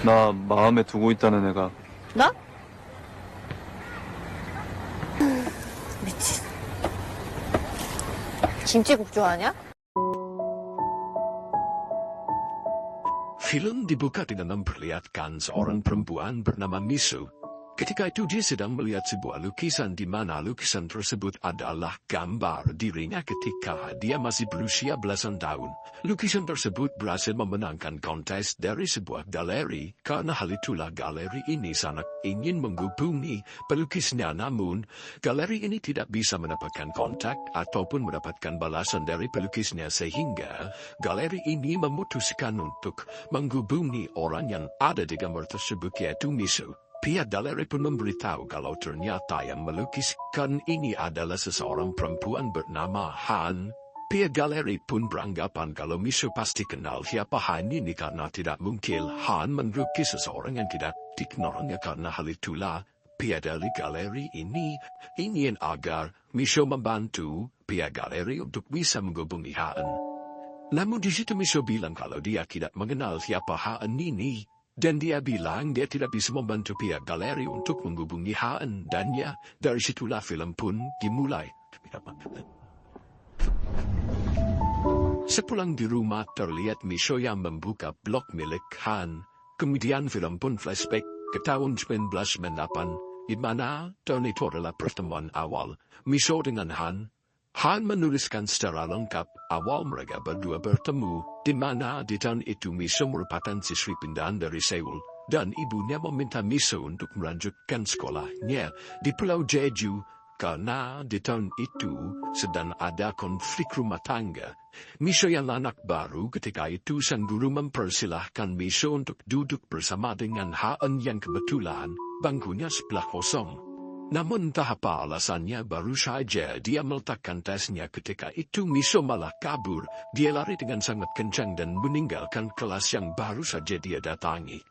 나 마음에 두고 있다는 애가 나? 미친. 김치국 좋아하냐? Film dibuka dengan memperlihatkan seorang perempuan bernama Misu. Ketika itu dia sedang melihat sebuah lukisan di mana lukisan tersebut adalah gambar dirinya ketika dia masih berusia belasan tahun. Lukisan tersebut berhasil memenangkan kontes dari sebuah galeri. Karena hal itulah galeri ini sangat ingin menghubungi pelukisnya, namun galeri ini tidak bisa mendapatkan kontak ataupun mendapatkan balasan dari pelukisnya, sehingga galeri ini memutuskan untuk menghubungi orang yang ada di gambar tersebut, yaitu Misu. Pihak galeri pun memberitahu kalau ternyata yang melukiskan ini adalah seseorang perempuan bernama Han. Pihak galeri pun beranggapan kalau Misu pasti kenal siapa Han ini karena tidak mungkin Han melukis seseorang yang tidak dikenalnya. Karena hal itulah pihak dari galeri ini ingin agar Misu membantu pihak galeri untuk bisa menghubungi Han. Namun di situ Misu bilang kalau dia tidak mengenal siapa Han ini. Dan dia bilang dia tidak bisa membantu pihak galeri untuk menghubungi Han, dan ya, dari situlah film pun dimulai. Sepulang di rumah terlihat Misu yang membuka blog milik Han. Kemudian film pun flashback ke tahun 1998, di mana tahun itu adalah pertemuan awal Misu dengan Han. Han menuliskan secara lengkap awal mereka berdua bertemu, di mana di tahun itu Misu merupakan siswi pindahan dari Seoul, dan ibunya meminta Misu untuk melanjutkan sekolahnya di Pulau Jeju, karena di tahun itu sedang ada konflik rumah tangga. Misu yang anak baru ketika itu, sang guru mempersilahkan Misu untuk duduk bersama dengan Han yang kebetulan bangkunya sebelah kosong. Namun entah apa alasannya, baru saja dia meletakkan tasnya ketika itu Misu malah kabur. Dia lari dengan sangat kencang dan meninggalkan kelas yang baru saja dia datangi.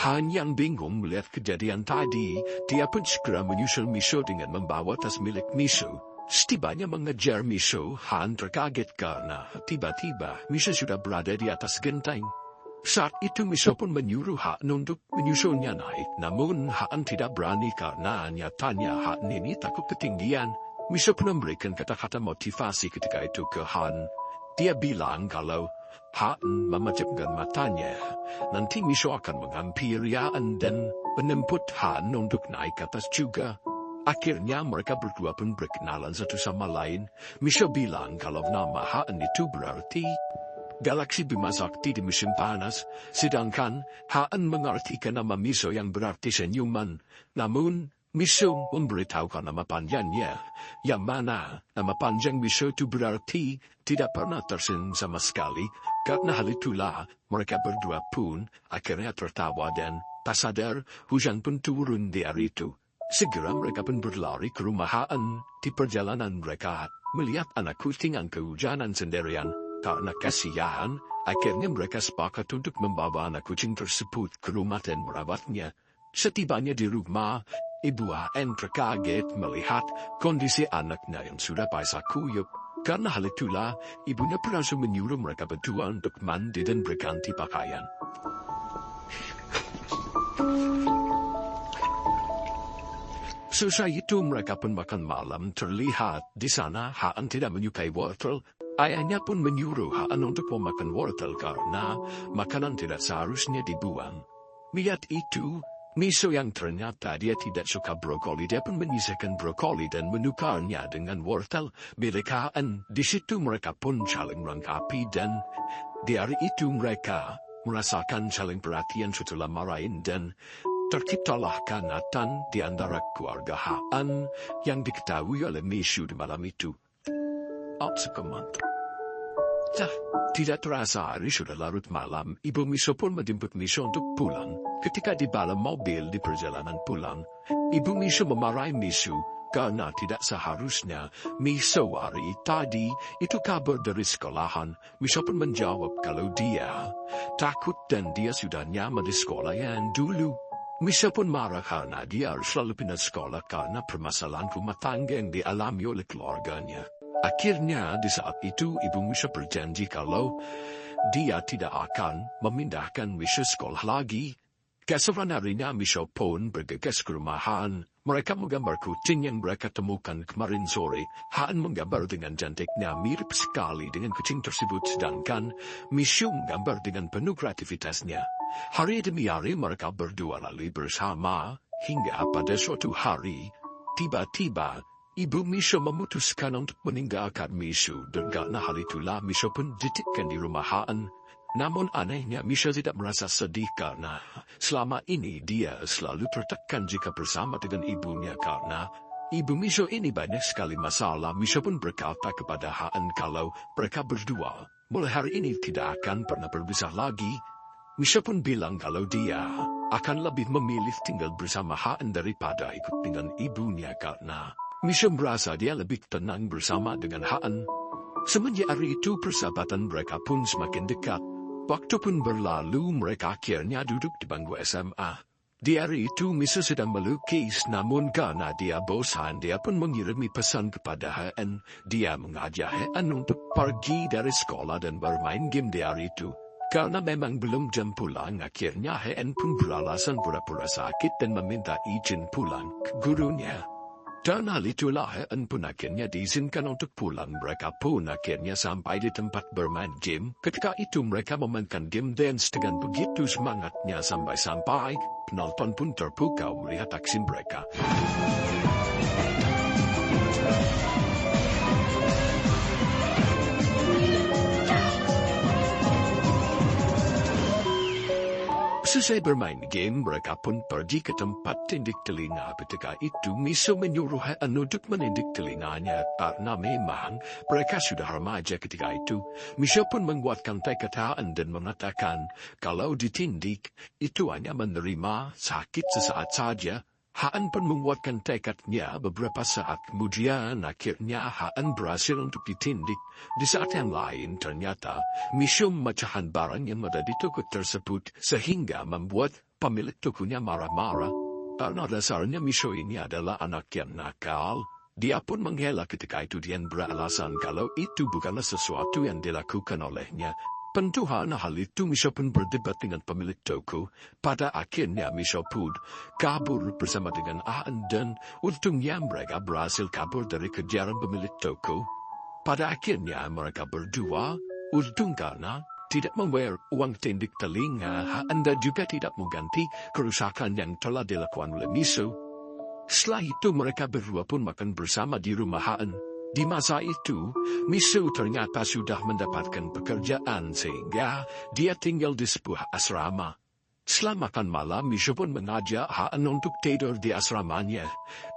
Han yang bingung melihat kejadian tadi, dia pun segera menyusul Misu dengan membawa tas milik Misu. Setibanya mengejar Misu, Han terkaget karena tiba-tiba Misu sudah berada di atas genteng. Saat itu Misu pun menyuruh Han untuk menyusulnya naik, namun Han tidak berani karena nyatanya Han ini takut ketinggian. Misu pun memberikan kata-kata motivasi ketika itu ke Han. Dia bilang kalau Han memejamkan matanya, nanti Misu akan menghampiri Han dan menjemput Han untuk naik ke atas juga. Akhirnya mereka berdua pun berkenalan satu sama lain. Misu bilang kalau nama Han itu berarti Galaksi Bima Sakti di musim panas, sedangkan Han mengartikan nama Misu yang berarti senyuman. Namun, Misu memberitahukan nama panjangnya, yang mana nama panjang Misu itu berarti tidak pernah tersenyum sama sekali. Karena hal itulah, mereka berdua pun akhirnya tertawa dan tak sadar hujan pun turun di hari itu. Segera mereka pun berlari ke rumah Han. Di perjalanan mereka melihat anak kucing yang kehujanan sendirian. Karena kasihan, akhirnya mereka sepakat untuk membawa anak kucing tersebut ke rumah dan merawatnya. Setibanya di rumah, ibu Han terkaget melihat kondisi anaknya yang sudah basah kuyup. Karena hal itulah, ibunya pun langsung menyuruh mereka berdua untuk mandi dan berganti pakaian. Selesai itu mereka pun makan malam. Terlihat di sana Han tidak menyukai wortel. Ayahnya pun menyuruh Han untuk memakan wortel karena makanan tidak seharusnya dibuang. Lihat itu, Misu yang ternyata dia tidak suka brokoli, dia pun menyisakan brokoli dan menukarnya dengan wortel milik Han. Di situ mereka pun saling melengkapi dan di hari itu mereka merasakan saling perhatian setelah marahin dan terciptalah kehangatan di antara keluarga Han yang diketahui oleh Misu di malam itu. Tidak terasa hari sudah larut malam, ibu Misu pun menjemput Misu untuk pulang. Ketika di dalam mobil di perjalanan pulang, ibu Misu memarahi Misu karena tidak seharusnya Misu hari tadi itu kabur dari sekolahan. Misu pun menjawab kalau dia takut dan dia sudah nyaman di sekolah yang dulu. Misu pun marah karena dia harus selalu pindah sekolah karena permasalahan rumah tangga yang dialami oleh keluarganya. Akhirnya di saat itu Ibu Misha berjanji kalau dia tidak akan memindahkan Misha sekolah lagi. Keesokan harinya Misha pun bergegas ke rumahan. Mereka menggambar kucing yang mereka temukan kemarin sore. Haan menggambar dengan cantiknya mirip sekali dengan kucing tersebut, sedangkan Misha menggambar dengan penuh kreativitasnya. Hari demi hari mereka berdua lalu bersama, hingga pada suatu hari, tiba-tiba Ibu Misha memutuskan untuk meninggalkan Misha, dan karena hal itulah Misha pun dititipkan di rumahan. Namun anehnya Misha tidak merasa sedih karena selama ini dia selalu tertekan jika bersama dengan ibunya karena Ibu Misha ini banyak sekali masalah. Misha pun berkata kepada Haan kalau mereka berdua mulai hari ini tidak akan pernah berpisah lagi. Misha pun bilang kalau dia akan lebih memilih tinggal bersama Haan daripada ikut dengan ibunya karena Misha merasa dia lebih tenang bersama dengan Haan. Semenjak hari itu persahabatan mereka pun semakin dekat. Waktu pun berlalu mereka akhirnya duduk di bangku SMA. Di hari itu Misha sedang melukis, namun karena dia bosan dia pun mengirimi pesan kepada Haan. Dia mengajak Haan untuk pergi dari sekolah dan bermain game di hari itu. Karena memang belum jam pulang, akhirnya Haan pun beralasan pura-pura sakit dan meminta izin pulang ke gurunya. Dan hal itulah Haan pun akhirnya diizinkan untuk pulang. Mereka pun akhirnya sampai di tempat bermain game. Ketika itu mereka memainkan game dance dengan begitu semangatnya sampai-sampai penonton pun terpukau melihat aksi mereka. Selesai bermain game, mereka pun pergi ke tempat tindik telinga. Ketika itu, Misha menyuruh Haan untuk menindik telinganya karena memang mereka sudah remaja ketika itu. Misha pun menguatkan tekad Haan dan mengatakan kalau ditindik, itu hanya menerima sakit sesaat saja. Haan pun menguatkan tekadnya. Beberapa saat kemudian akhirnya Haan berhasil untuk ditindik. Di saat yang lain ternyata Misha memecahkan barang yang ada di toko tersebut sehingga membuat pemilik tokonya marah-marah. Karena dasarnya Misha ini adalah anak yang nakal. Dia pun mengelak ketika itu dia beralasan kalau itu bukanlah sesuatu yang dilakukan olehnya. Pentuhan hal itu Misha pun berdebat dengan pemilik toko. Pada akhirnya Misha pun kabur bersama dengan Haan dan untungnya mereka berhasil kabur dari kejaran pemilik toko. Pada akhirnya mereka berdua untung karena tidak membayar uang tindik telinga Haan dan juga tidak mengganti kerusakan yang telah dilakukan oleh Misha. Setelah itu mereka berdua pun makan bersama di rumah Haan. Di masa itu, Misha ternyata sudah mendapatkan pekerjaan sehingga dia tinggal di sebuah asrama. Setelah makan malam, Misha pun mengajak Haan untuk tidur di asramanya.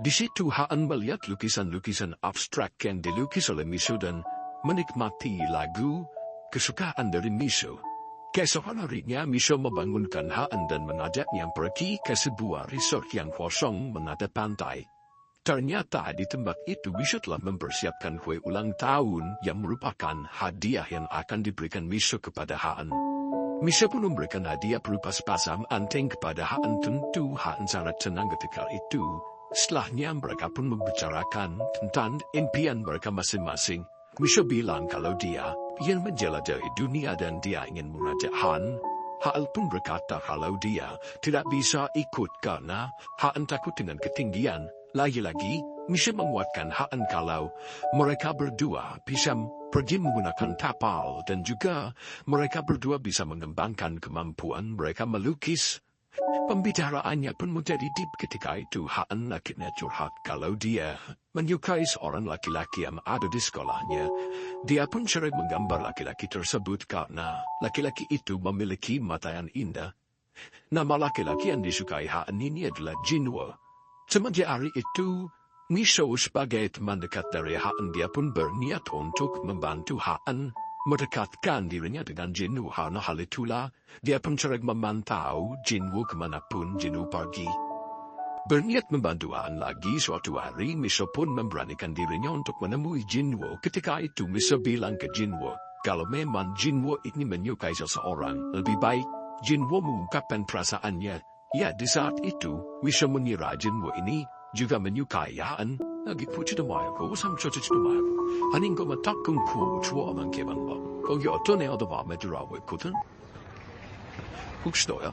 Di situ Haan melihat lukisan-lukisan abstrak yang dilukis oleh Misha dan menikmati lagu kesukaan dari Misha. Keesokan harinya, Misha membangunkan Haan dan mengajaknya pergi ke sebuah resort yang kosong menghadap pantai. Ternyata di tempat itu Misha telah mempersiapkan kue ulang tahun yang merupakan hadiah yang akan diberikan Misha kepada Haan. Misha pun memberikan hadiah berupa sepasang anting kepada Haan. Tentu Haan sangat senang ketika itu. Setelahnya mereka pun membicarakan tentang impian mereka masing-masing. Misha bilang kalau dia ingin menjelajahi dunia dan dia ingin mengajak Haan. Haan pun berkata kalau dia tidak bisa ikut karena Haan takut dengan ketinggian. Lagi-lagi, Misha menguatkan Haan kalau mereka berdua bisa pergi menggunakan kapal dan juga mereka berdua bisa mengembangkan kemampuan mereka melukis. Pembicaraannya pun menjadi deep ketika itu. Haan akhirnya curhat kalau dia menyukai seorang laki-laki yang ada di sekolahnya. Dia pun sering menggambar laki-laki tersebut karena laki-laki itu memiliki mata yang indah. Nama laki-laki yang disukai Haan ini adalah Jinwo. Semenjak hari itu, Misha sebagai teman dekat dari Haan, dia pun berniat untuk membantu Haan mendekatkan dirinya dengan Jinwo. Karena hal itulah, dia pun sering memantau Jinwo kemanapun Jinwo pergi. Berniat membantu Haan lagi, suatu hari Misha pun memberanikan dirinya untuk menemui Jinwo. Ketika itu Misha bilang ke Jinwo, kalau memang Jinwo ini menyukai seseorang, lebih baik Jinwo mengungkapkan perasaannya. Ya, di saat itu, Misha mengira Jinwo ini juga menyukai Haan. Lagi puji demai ko sam chochi demai. Haning ko matak kung ku chua man keban ba. Ko yo to ne odo ba medurawe kuten. Gusto ya?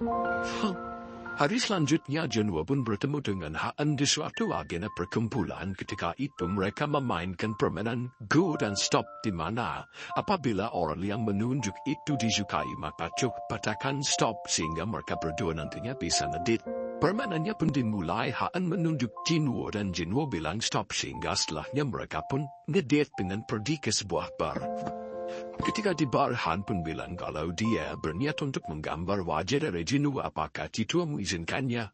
Hari selanjutnya Jinwo pun bertemu dengan Haan di suatu agenda perkumpulan. Ketika itu mereka memainkan permainan go dan stop di mana apabila orang yang menunjuk itu disukai maka cukup katakan stop sehingga mereka berdua nantinya bisa ngedit. Permainannya pun dimulai. Haan menunjuk Jinwo dan Jinwo bilang stop sehingga setelahnya mereka pun ngedit dengan pergi ke sebuah bar. Ketika di bar, Han pun bilang kalau dia berniat untuk menggambar wajah dari Jinwo, apakah Tito mengizinkannya?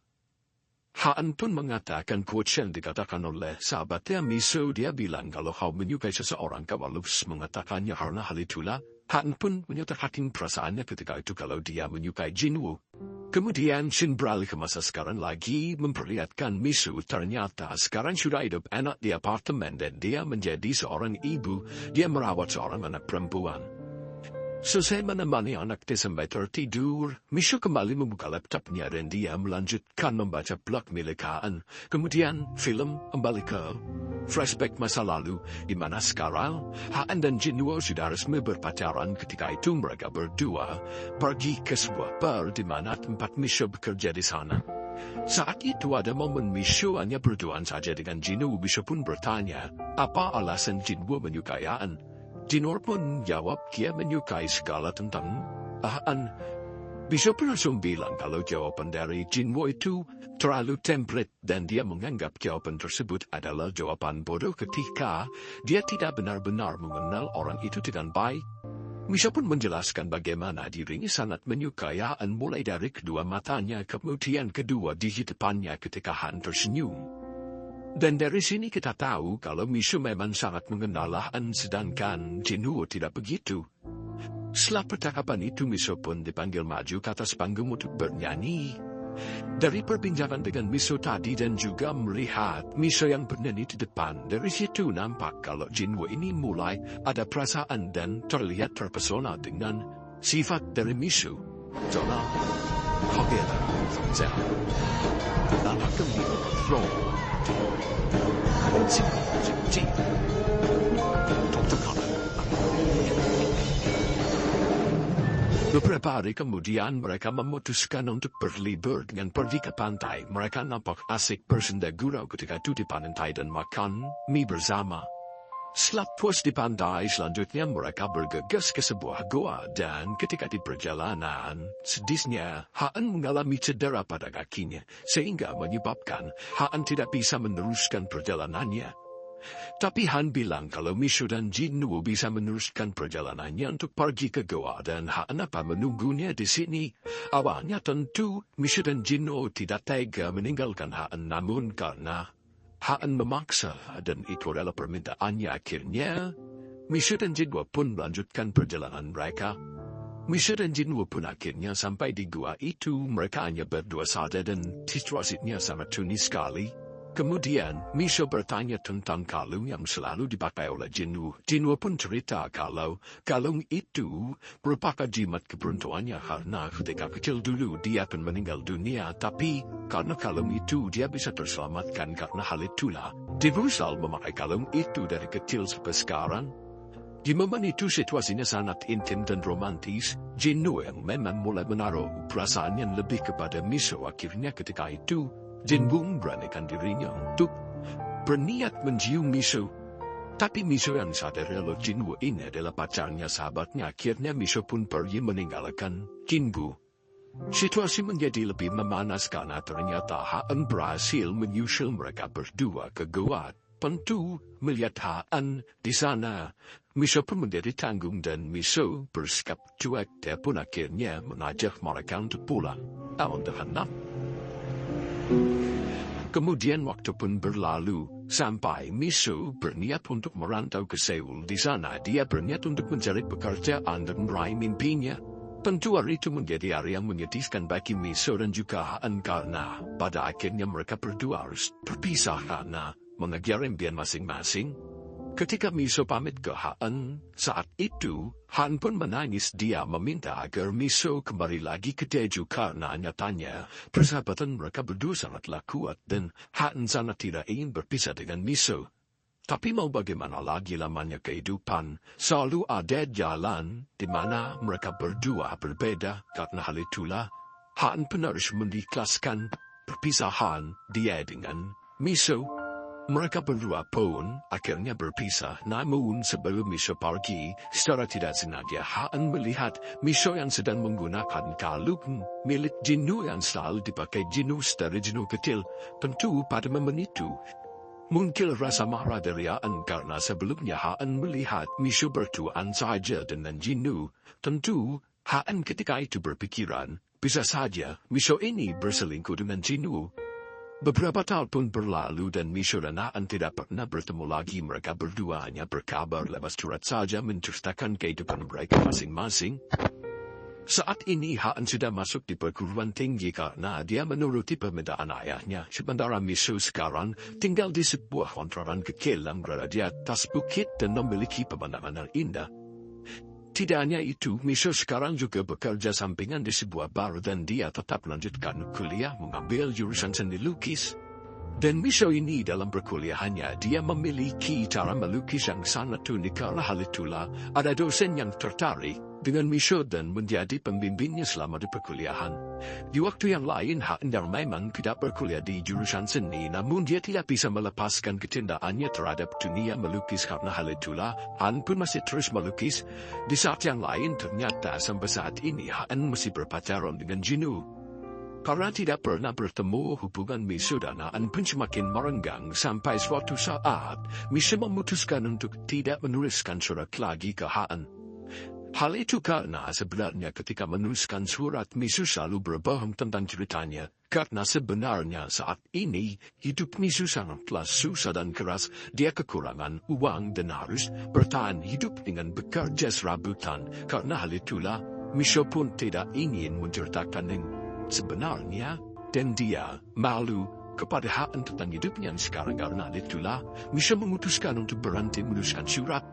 Han pun mengatakan quotes yang dikatakan oleh sahabatnya Miso. Dia bilang kalau kau menyukai seseorang kau harus mengatakannya karena hal itulah. Han pun menyatakan perasaannya ketika itu kalau dia menyukai Jinwo. Kemudian Shin beralih ke masa sekarang lagi memperlihatkan Miso ternyata sekarang sudah hidup enak di apartemen dan dia menjadi seorang ibu. Dia merawat seorang anak perempuan. Selesai menemani anak sampai tertidur, Miso kembali membuka laptopnya dan dia melanjutkan membaca blog milik Haan. Kemudian film kembali ke flashback masa lalu, di mana sekarang Haan dan Jinwo sudah resmi berpacaran. Ketika itu mereka berdua pergi ke sebuah bar di mana tempat Miso bekerja di sana. Saat itu ada momen Miso hanya berduaan saja dengan Jinwo. Miso pun bertanya, apa alasan Jinwo menyukai Haan? Jinwo pun jawab dia menyukai segala tentang Haan. Miso pun langsung bilang kalau jawaban dari Jinwo itu terlalu template dan dia menganggap jawaban tersebut adalah jawaban bodoh ketika dia tidak benar-benar mengenal orang itu dengan baik. Miso pun menjelaskan bagaimana dirinya sangat menyukai Haan mulai dari kedua matanya, kemudian kedua gigi depannya ketika Haan tersenyum. Dan dari sini kita tahu kalau Miso memang sangat mengenal Haan sedangkan Jinwo tidak begitu. Setelah percakapan itu Miso pun dipanggil maju ke atas panggung untuk bernyanyi. Dari perbincangan dengan Miso tadi dan juga melihat Miso yang bernyanyi di depan, dari situ nampak kalau Jinwo ini mulai ada perasaan dan terlihat terpesona dengan sifat dari Miso. Zona, kaget, zah, dan akan flow. Beberapa hari kemudian mereka memutuskan untuk berlibur dengan pergi ke pantai. Mereka nampak asik bersenda gurau ketika itu di pantai dan makan mie bersama. Setelah puas di pantai, selanjutnya mereka bergegas ke sebuah goa dan ketika di perjalanan, sedihnya Haan mengalami cedera pada kakinya sehingga menyebabkan Haan tidak bisa meneruskan perjalanannya. Tapi Han bilang kalau Miso dan Jinwo bisa meneruskan perjalanannya untuk pergi ke goa dan Haan apa menunggunya di sini. Awalnya tentu Miso dan Jinwo tidak tega meninggalkan Haan, namun karena Haan memaksa dan itu adalah permintaannya, akhirnya Miso dan Jinwo pun melanjutkan perjalanan mereka. Miso dan Jinwo pun akhirnya sampai di gua itu. Mereka hanya berdua saja dan situasinya sangat sunyi sekali. Kemudian Miso bertanya tentang kalung yang selalu dipakai oleh Jinwo. Jinwo pun cerita kalau kalung itu merupakan jimat keberuntungannya karena ketika kecil dulu dia akan meninggal dunia, tapi karena kalung itu dia bisa terselamatkan. Karena hal itulah dia berusaha memakai kalung itu dari kecil sampai sekarang. Di momen itu situasinya sangat intim dan romantis. Jinwo yang memang mulai menaruh perasaan yang lebih kepada Miso. Akhirnya ketika itu Jinwo beranikan dirinya untuk berniat mencium Miso. Tapi Miso yang sadar kalau Jinwo ini adalah pacarnya, sahabatnya, akhirnya Miso pun pergi meninggalkan Jinwo. Situasi menjadi lebih memanas karena ternyata Haan berhasil menyusul mereka berdua ke goa. Tentu melihat Haan di sana, Miso pun menjadi tanggung dan Miso bersikap cuek. Dia pun akhirnya mengajak mereka untuk pulang. Kemudian waktu pun berlalu, sampai Miso berniat untuk merantau ke Seoul. Di sana dia berniat untuk mencari pekerjaan dan meraih mimpinya. Tentu hari itu menjadi hari yang menyedihkan bagi Miso dan juga Haan karena pada akhirnya mereka berdua harus berpisah karena mengejar impian masing-masing. Ketika Miso pamit ke Han, saat itu, Han pun menangis. Dia meminta agar Miso kembali lagi ke Jeju karena nyatanya, persahabatan mereka berdua sangatlah kuat dan Han sangat tidak ingin berpisah dengan Miso. Tapi mau bagaimana lagi lamanya kehidupan, selalu ada jalan di mana mereka berdua berbeda. Karena hal itulah, Han pun harus mengikhlaskan perpisahan dia dengan Miso. Mereka berdua pun akhirnya berpisah, namun sebelum Miso pergi, secara tidak sengaja Han melihat Miso yang sedang menggunakan kalung milik Jinwoo yang selalu dipakai Jinwoo dari Jinwoo kecil. Tentu pada momen itu, muncul rasa marah dari Han karena sebelumnya Han melihat Miso berduaan saja dengan Jinwoo. Tentu, Han ketika itu berpikiran, bisa saja Miso ini berselingkuh dengan Jinwoo. Beberapa tahun pun berlalu dan Miso dan Han tidak pernah bertemu lagi. Mereka berdua hanya berkabar lewat surat saja menceritakan kehidupan mereka masing-masing. Saat ini Han sudah masuk di perguruan tinggi karena dia menuruti permintaan ayahnya. Sementara Miso sekarang tinggal di sebuah kontrakan kecil yang berada di atas bukit dan memiliki pemandangan yang indah. Tidak hanya itu, Miso sekarang juga bekerja sampingan di sebuah bar dan dia tetap melanjutkan kuliah mengambil jurusan seni lukis. Dan Miso ini dalam perkuliahannya, dia memiliki cara melukis yang sangat unik. Karena hal itulah, ada dosen yang tertarik dengan Miso dan menjadi pembimbingnya selama di perkuliahan. Di waktu yang lain, Han memang tidak berkuliah di jurusan seni, namun dia tidak bisa melepaskan kecintaannya terhadap dunia melukis. Karena hal itulah, Han pun masih terus melukis. Di saat yang lain, ternyata sampai saat ini Han masih berpacaran dengan Jinwoo. Karena tidak pernah bertemu, hubungan Miso dan Han pun semakin merenggang sampai suatu saat Miso memutuskan untuk tidak menuliskan surat lagi ke Han. Hal itu karena sebenarnya ketika menuliskan surat Miso selalu berbohong tentang ceritanya. Karena sebenarnya saat ini hidup Miso sangatlah susah dan keras. Dia kekurangan uang dan harus bertahan hidup dengan bekerja serabutan. Karena hal itulah Miso pun tidak ingin menceritakan yang sebenarnya, dan dia malu kepada Han tentang hidupnya sekarang. Karena itulah Miso memutuskan untuk berhenti menuliskan surat.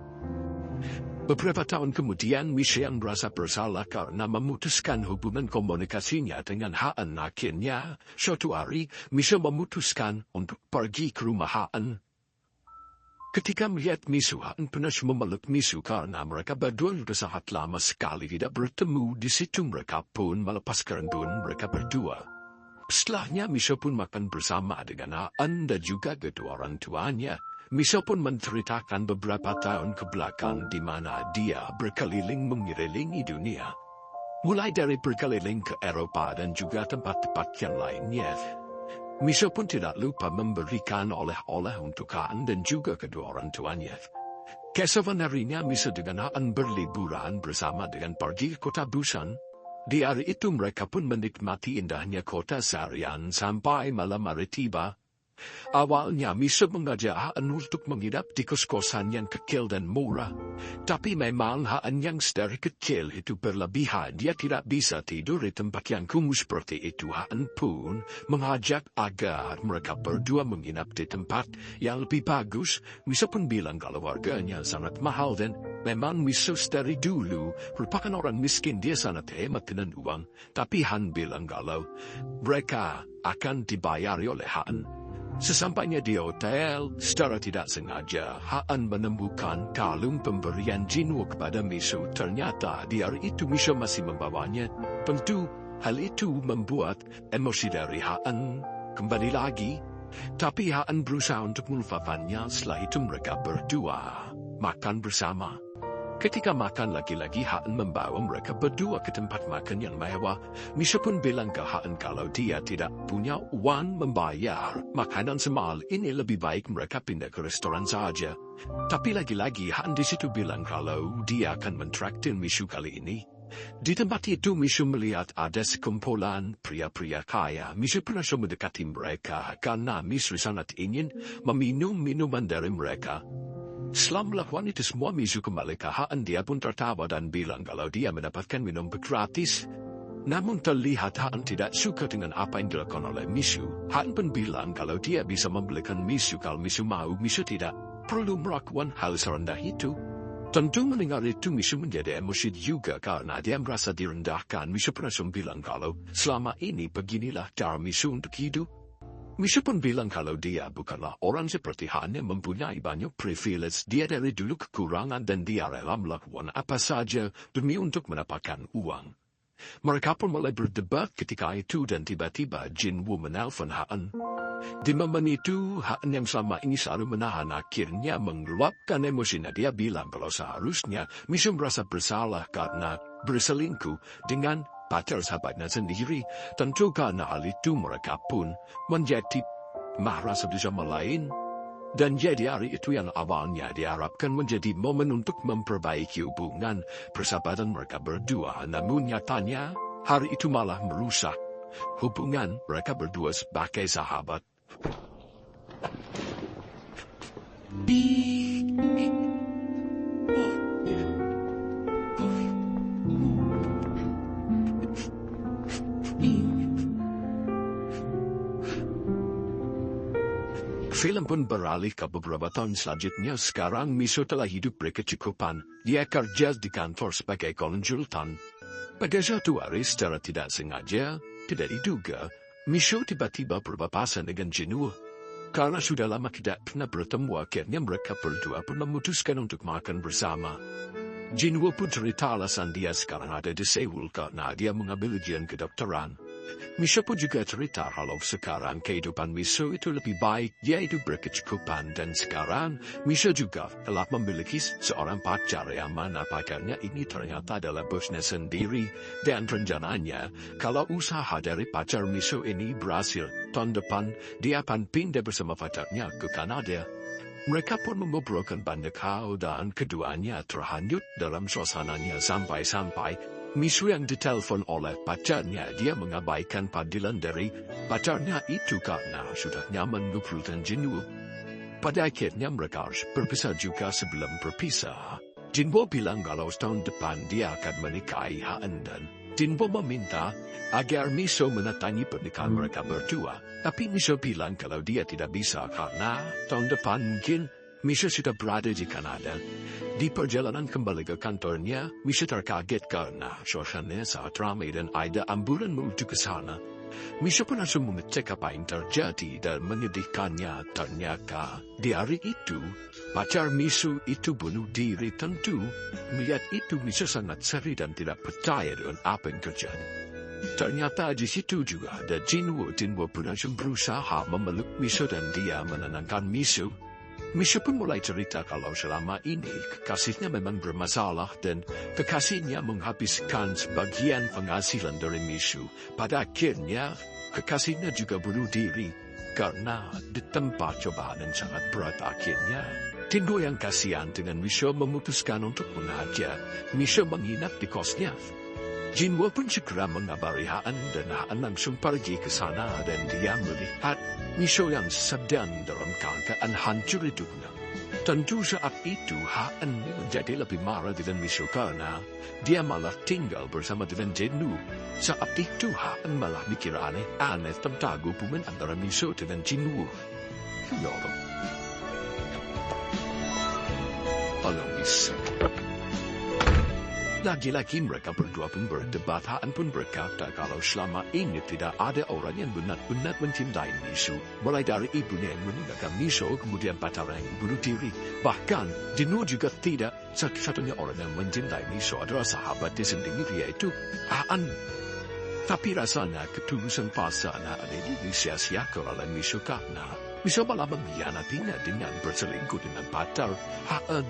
Beberapa tahun kemudian, Miso yang merasa bersalah karena memutuskan hubungan komunikasinya dengan Han. Akhirnya, suatu hari, Miso memutuskan untuk pergi ke rumah Han. Ketika melihat Miso, Han pernah memeluk Miso karena mereka berdua sudah sangat lama sekali tidak bertemu. Di situ mereka pun melepas kerinduan mereka berdua. Setelahnya, Miso pun makan bersama dengan Han dan juga kedua orang tuanya. Miso pun menceritakan beberapa tahun ke belakang di mana dia berkeliling mengelilingi dunia. Mulai dari berkeliling ke Eropa dan juga tempat-tempat yang lainnya. Miso pun tidak lupa memberikan oleh-oleh untuk Han dan juga kedua orang tuanya. Keesokan harinya Miso dengan Han berliburan bersama dengan pergi ke kota Busan. Di hari itu mereka pun menikmati indahnya kota seharian sampai malam hari tiba. Awalnya Miso mengajak Han untuk menginap di kos-kosan yang kecil dan murah. Tapi memang Han yang sedari kecil itu berlebihan. Dia tidak bisa tidur di tempat yang kumuh seperti itu. Han pun mengajak agar mereka berdua menginap di tempat yang lebih bagus. Miso pun bilang kalau harganya sangat mahal dan memang Miso dari dulu merupakan orang miskin. Dia sangat hemat dengan uang. Tapi Han bilang kalau mereka akan dibayari oleh Han. Sesampainya di hotel, secara tidak sengaja, Han menemukan kalung pemberian Jinwoo kepada Miso. Ternyata di hari itu Miso masih membawanya. Tentu, hal itu membuat emosi dari Han kembali lagi. Tapi Han berusaha untuk melupakannya. Setelah itu mereka berdua makan bersama. Ketika makan lagi-lagi Han membawa mereka berdua ke tempat makan yang mewah. Miso pun bilang ke Han kalau dia tidak punya uang membayar makanan semahal ini, lebih baik mereka pindah ke restoran saja. Tapi lagi-lagi Han di situ bilang kalau dia akan mentraktir Miso kali ini. Di tempat itu Miso melihat ada sekumpulan pria-pria kaya. Miso pun langsung mendekati mereka karena Miso sangat ingin meminum minuman dari mereka. Setelah melakukan itu semua, Miso kembali ke Han. Dia pun tertawa dan bilang kalau dia mendapatkan minum gratis. Namun terlihat Han tidak suka dengan apa yang dilakukan oleh Miso. Han pun bilang kalau dia bisa membelikan Miso kalau Miso mau. Miso tidak perlu melakukan hal serendah itu. Tentu mendengar itu Misha menjadi emosi juga karena dia merasa direndahkan. Misha pernah bilang kalau selama ini beginilah cara Misha untuk hidup. Misha pun bilang kalau dia bukanlah orang seperti Han yang mempunyai banyak privilege. Dia dari dulu kekurangan dan dia rela melakukan apa saja demi untuk mendapatkan uang. Mereka pun mulai berdebat ketika itu dan tiba-tiba Jin Woo menelpon Han. Di momen itu, Han yang selama ini selalu menahan akhirnya mengeluapkan emosinya. Dia bilang kalau seharusnya Misha merasa bersalah karena berselingkuh dengan pacar sahabatnya sendiri. Tentu karena hal itu mereka pun menjadi marah satu sama lain. Dan jadi hari itu yang awalnya diharapkan menjadi momen untuk memperbaiki hubungan persahabatan mereka berdua. Namun nyatanya, hari itu malah merusak hubungan mereka berdua sebagai sahabat. Film pun beralih ke beberapa tahun selanjutnya. Sekarang Misha telah hidup berkecukupan. Dia kerja di kantor sebagai konsultan. Pada suatu hari secara tidak sengaja, tidak diduga, Misha tiba-tiba berpapasan dengan Jin Woo. Karena sudah lama tidak pernah bertemu, akhirnya mereka berdua pun memutuskan untuk makan bersama. Jin Woo pun cerita alasan dia sekarang ada di Seoul karena dia mengambil ujian kedokteran. Misha pun juga cerita kalau sekarang kehidupan Misha itu lebih baik, dia itu berkecukupan, dan sekarang Misha juga telah memiliki seorang pacar yang mana pacarnya ini ternyata adalah bosnya sendiri, dan rencananya kalau usaha dari pacar Misha ini berhasil, tahun depan dia akan pindah bersama pacarnya ke Kanada. Mereka pun mengobrolkan banyak hal dan keduanya terhanyut dalam suasananya sampai-sampai Misha yang ditelepon oleh pacarnya. Dia mengabaikan panggilan dari pacarnya itu karena sudah nyaman mengumpulkan Jin Woo. Pada akhirnya mereka harus berpisah juga. Sebelum berpisah, Jin Woo bilang kalau tahun depan dia akan menikahi Han, dan Jin Woo meminta agar Misha menandatangani pernikahan mereka berdua. Tapi Misha bilang kalau dia tidak bisa karena tahun depan mungkin Misha sudah berada di Kanada. Di perjalanan kembali ke kantornya, Misha terkaget karena suasananya sangat ramai dan ada ambulan menuju ke sana. Misha pun langsung mengecek apa yang terjadi dan menyedihkannya. Ternyata di hari itu, pacar Misha itu bunuh diri. Tentu, melihat itu Misha sangat sedih dan tidak percaya dengan apa yang terjadi. Ternyata di situ juga ada Jin Woo. Jin Woo pun langsung berusaha memeluk Misha dan dia menenangkan Misha. Misha pun mulai cerita kalau selama ini kekasihnya memang bermasalah dan kekasihnya menghabiskan sebagian penghasilan dari Misha. Pada akhirnya, kekasihnya juga bunuh diri karena ditempa cobaan yang sangat berat. Akhirnya, Jin Woo yang kasihan dengan Misha memutuskan untuk mengajak Misha menginap di kosnya. Jin Woo pun segera mengabari Han dan Han langsung pergi ke sana dan dia melihat Misha yang sedang dalam keadaan hancur hidupnya. Tentu saat itu Han menjadi lebih marah dengan Misha karena dia malah tinggal bersama dengan Jin Woo. Saat itu Han malah mikir aneh-aneh tentang hubungan antara Misha dengan Jin Woo. Ya Allah. Halo Misha. Lagi-lagi mereka berdua pun berdebat. Han pun berkata kalau selama ini tidak ada orang yang benar-benar mencintai Misha. Mulai dari ibunya yang meninggalkan Misha, kemudian pacarnya yang bunuh diri. Bahkan Jin Woo juga tidak. Satu-satunya orang yang mencintai Misha adalah sahabatnya sendiri, yaitu Han. Tapi rasanya ketulusan pasangan ini disia-siakan oleh Misha karena Misha malah mengkhianatinya dengan berselingkuh dengan pacar Han.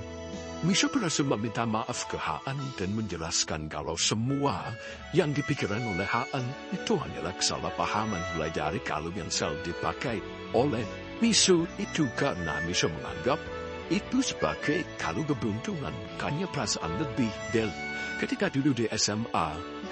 Misha berhasil meminta maaf ke Han dan menjelaskan kalau semua yang dipikirkan oleh Han itu hanyalah kesalahpahaman, mulai dari kalung yang selalu dipakai oleh Misha itu karena Misha menganggap itu sebagai kalung keberuntungan, bukannya perasaan lebih del. Ketika dulu di SMA,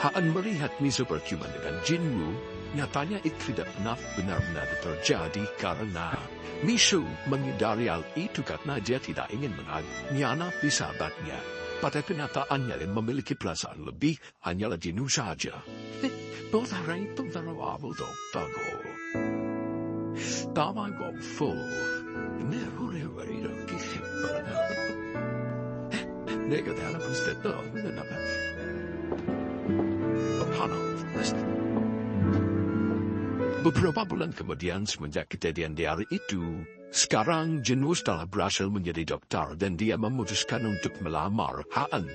Han melihat Misha berciuman dengan Jin Woo. Nyatanya itu tidak pernah benar-benar terjadi karena Misha menghindari hal itu karena dia tidak ingin mengkhianati sahabatnya. Pada kenyataannya yang memiliki perasaan lebih hanyalah Jin Woo saja. Tama go full. Never ever Nega de anak pusat no, kenapa? Hana, beberapa bulan kemudian semenjak kejadian di hari itu, sekarang Jinwoo telah berhasil menjadi dokter dan dia memutuskan untuk melamar Han.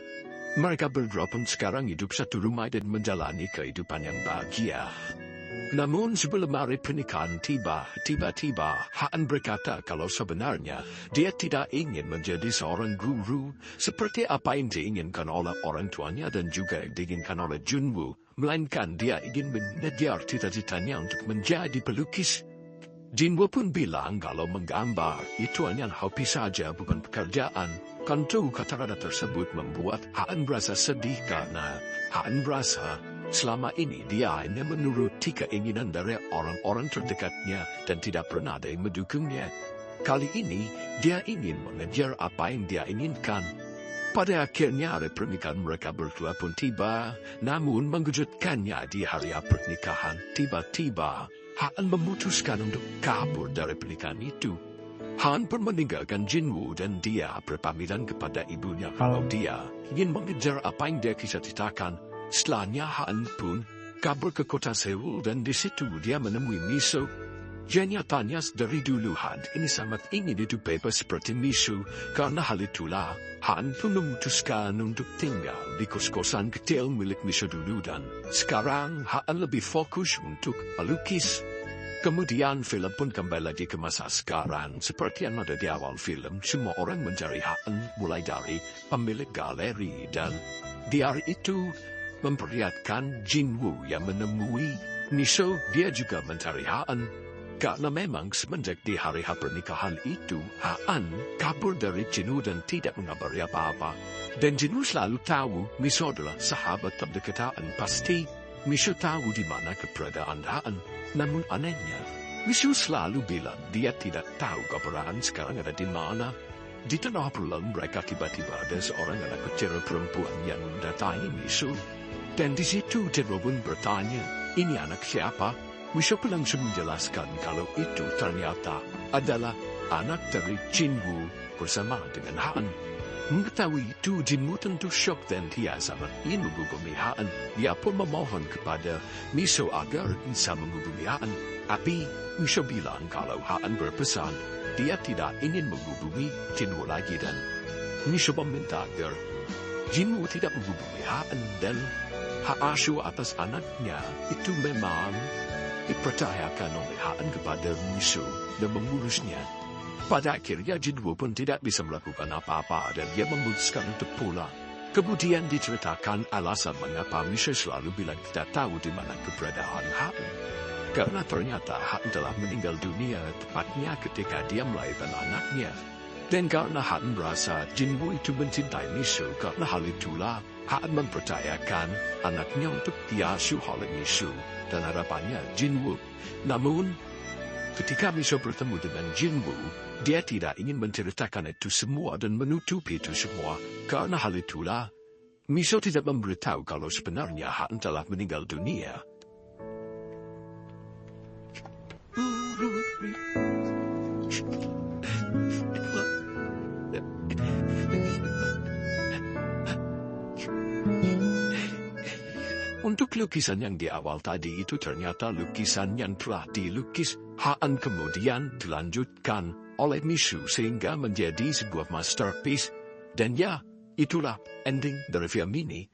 Mereka berdua pun sekarang hidup satu rumah dan menjalani kehidupan yang bahagia. Namun sebelum hari pernikahan tiba-tiba Han berkata kalau sebenarnya dia tidak ingin menjadi seorang guru seperti apa yang diinginkan oleh orang tuanya dan juga diinginkan oleh Jinwoo, melainkan dia ingin mengejar cita-citanya untuk menjadi pelukis. Jinwoo pun bilang kalau menggambar itu hanya hobi saja bukan pekerjaan. Tentu kata-kata tersebut membuat Han merasa sedih karena Han merasa selama ini dia hanya menuruti keinginan dari orang-orang terdekatnya dan tidak pernah ada yang mendukungnya. Kali ini dia ingin mengejar apa yang dia inginkan. Pada akhirnya hari pernikahan mereka berdua pun tiba, namun mengejutkannya di hari pernikahan tiba-tiba Han memutuskan untuk kabur dari pernikahan itu. Han pun meninggalkan Jinwoo dan dia berpamitan kepada ibunya kalau dia ingin mengejar apa yang dia cita-citakan. Setelahnya Han pun kabur ke kota Seoul dan di situ dia menemui Miso. Nyatanya dari dulu Han ini sangat ingin hidup bebas seperti Miso. Karena hal itulah Han pun memutuskan untuk tinggal di kos-kosan kecil milik Miso dulu dan sekarang Han lebih fokus untuk melukis. Kemudian film pun kembali lagi ke masa sekarang. Seperti yang ada di awal film, semua orang mencari Han mulai dari pemilik galeri dan di hari itu memperlihatkan Jinwoo yang menemui Miso. Dia juga mencari Han karena memang semenjak di hari pernikahan itu Han kabur dari Jinwoo dan tidak mengabari apa-apa. Dan Jinwoo selalu tahu Miso adalah sahabat terdekat Han. Pasti Miso tahu di mana keberadaan Han. Namun anehnya, Miso selalu bilang dia tidak tahu keberadaan sekarang ada di mana. Di tengah bulan mereka tiba-tiba ada seorang anak kecil perempuan yang mendatangi Miso. Dan di situ Jinwoo pun bertanya, ini anak siapa? Miso pun langsung menjelaskan kalau itu ternyata adalah anak dari Jinwoo bersama dengan Han. Mengetahui itu, Jinwoo tentu syok dan dia sangat ingin menghubungi Han. Dia pun memohon kepada Miso agar bisa menghubungi Han. Tapi Miso bilang kalau Han berpesan, dia tidak ingin menghubungi Jinwoo lagi dan Miso meminta agar Jinwoo tidak menghubungi Han dan hak asuh atas anaknya itu memang dipercayakan oleh Han kepada Miso dan mengurusnya. Pada akhirnya Jinwoo pun tidak bisa melakukan apa-apa dan dia memutuskan untuk pulang. Kemudian diceritakan alasan mengapa Miso selalu bilang tidak tahu di mana keberadaan Han. Karena ternyata Han telah meninggal dunia tepatnya ketika dia melahirkan anaknya. Dan karena Han merasa Jinwoo itu mencintai Miso, karena hal itulah Han mempercayakan anaknya untuk diasuh oleh Miso dan harapannya Jinwoo. Namun, ketika Miso bertemu dengan Jinwoo, dia tidak ingin menceritakan itu semua dan menutupi itu semua. Karena hal itulah, Miso tidak memberitahu kalau sebenarnya Han telah meninggal dunia. Untuk lukisan yang di awal tadi itu ternyata lukisan yang telah dilukis Han kemudian dilanjutkan oleh Miso sehingga menjadi sebuah masterpiece. Dan ya, itulah ending dari film ini.